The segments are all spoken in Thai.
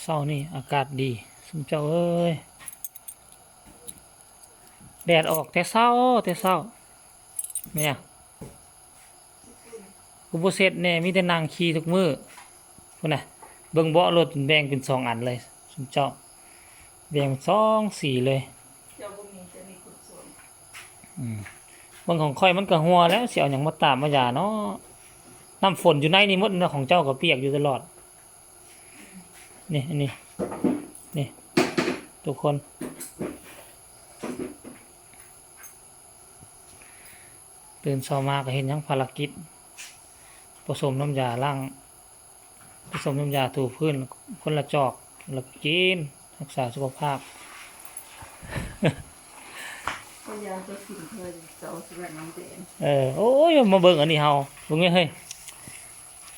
เช้านี่อากาศดีสมเจ้าเอ้ยแดดออกแต่เช้าเนี่ยกูบ่เสร็จแน่มีแต่นั่งขี่ทุกมื้อพุ่นน่ะเบิ่งเบาะรถแบ่งเป็น2อันเลยสมเจ้าแบ่ง2สีเลยเจ้าบ่มีจะมีขุดสวนเบิ่งของข่อยมันก็หัวแล้วสิเอาหยังมาตามมาหยาเนาะน้ำฝนอยู่ในนี่หมดนะของเจ้าก็เปียกอยู่ตลอดนี่อันนี้นี่ทุกคนตื่นเช้ามาก็เห็นยังภารกิจผสมน้ำยาล้างผสมน้ำยาถูพื้นคนละจอกแล้วก็กินรักษาสุขภาพ ก็ยาตัวกินเพิ่นจะเอาสิแบบน้ำแดงโอ้ยมาเบิ่งอันนี้เฮาเบิ่งเฮ้ย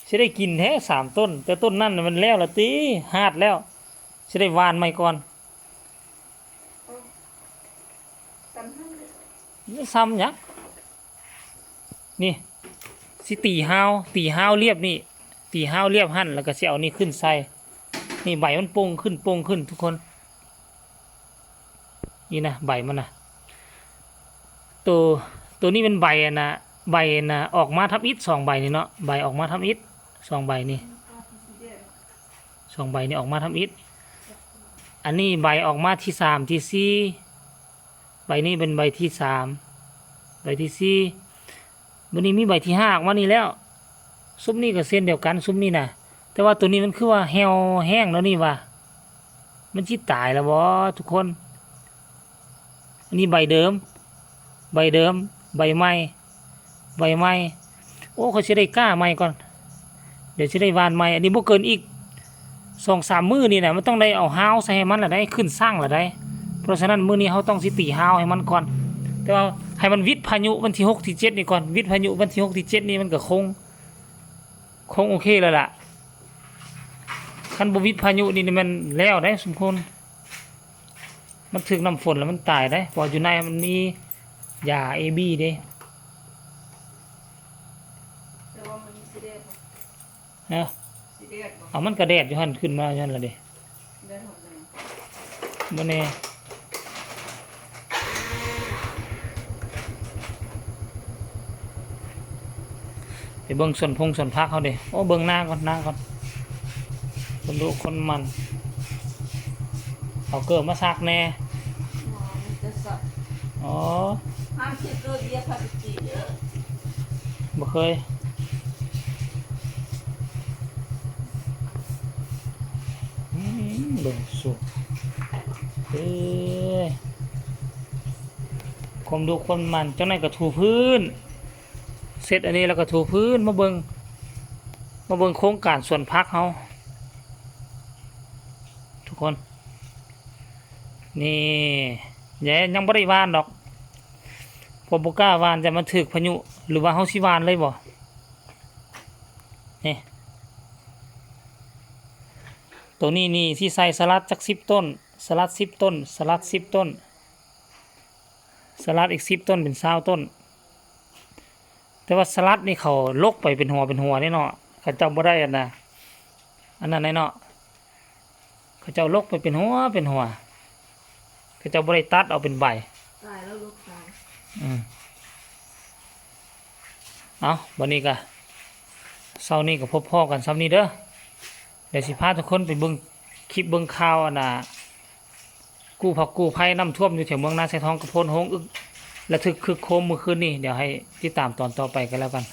สิได้กินแท้3ต้นแต่ต้นนั้นมันแล้วละติหาดแล้วสิได้หว่านใหม่ก่อนซ้ำทั้งเลย นี่ซ้ำหยังนี่สิตีฮาวเรียบนี่ตีฮาวเรียบหั่นแล้วก็สิเอานี่ขึ้นใส่นี่ใบมันโป่งขึ้นทุกคนนี่นะใบมันนะตัวนี้เป็นใบนะใบนะออกมาทับอิฐ2ใบนี่เนาะใบออกมาทับอิฐ2ใบนี่2ใบนี่ออกมาทับอิฐอันนี้ใบออกมาที่3ที่4ใบนี้เป็นใบที่3ใบที่4วันนี้มีใบที่5ออกมานี่แล้วซุ้มนี่ก็เส้นเดียวกันซุ้มนี่นะแต่ว่าตัวนี้มันคือว่าแห้งแล้วนี่ว่ามันสิตายแล้วบ่ทุกคนอันนี้ใบเดิมใบใหม่โอ้เขาสิได้ก้าใหม่ก่อนเดี๋ยวสิได้หว่านใหม่อันนี้บ่เกินอีก 2-3 มื้อนี่นะมันต้องได้เอาฮาวใส่ให้มันละได้ขึ้นสร้างละได้เพราะฉะนั้นมื้อนี้เฮาต้องสิตีฮาวให้มันก่อนแต่ว่าให้มันวิทย์พายุวันที่6ที่7นี่ก่อนวิทย์พายุวันที่6ที่7นี่มันก็คงโอเคแล้วล่ะคันบ่วิทย์พายุนี่มันแล้วได้สมควรมันถึกน้ำฝนแล้วมันตายได้เพราะอยู่ในมันมียา AB เด้แต่ว่ามันสิเด็ดฮะสิเด็ดบ่เอามันกระแดดอยู่หั่นขึ้นมาอยู่หั่นล่ะเด้ได้หมดเลยบ่แน่ไปเบิ่งส่วนพักเขาเด้โอ้เบิ่งหน้าก่อนคนดูคนมันเอาเกิดมาซักแน่มันจะสับอ๋อห้ามคิดตัวเดียวค่ะพี่เยอะบ่เคยเบิ่งสุคนดูคนมันจังไหนก็ถูพื้นเสร็จอันนี้แล้วก็ถูพื้นมาเบิ่งโครงการส่วนพักเขาทุกคนนี่ยังบ่ได้หว่านดอกพอบ่กล้าหว่านจะมันถึกพายุหรือว่าเฮาสิหว่านเลยบ่นี่ตัวนี้นี่ที่ใส่สลัดจัก10 ต้นสลัด10 ต้นสลัด10 ต้นสลัดอีก10 ต้นเป็น20 ต้นแต่ว่าสลัดนี่เขาลกไปเป็นหัวนี่เนาะเขาเจ้าบ่ได้อันนั้นเนาะเขาเจ้าลกไปเป็นหัวเขาเจ้าบ่ได้ตัดเอาเป็นใบตายแล้วลูกตายเอาวันนี้ก็เช้านี้ก็พบพ่อกันซ้ำนี้เด้อเดี๋ยวสิพาทุกคนไปเบิ่งคลิปเบิ่งข่าวกู้ภัยน้ำท่วมอยู่แถวเมืองนาไซทองกระโพนโฮงอึกระทึกคึกโครมเมื่อคืนนี้เดี๋ยวให้ติดตามตอนต่อไปกันแล้วกัน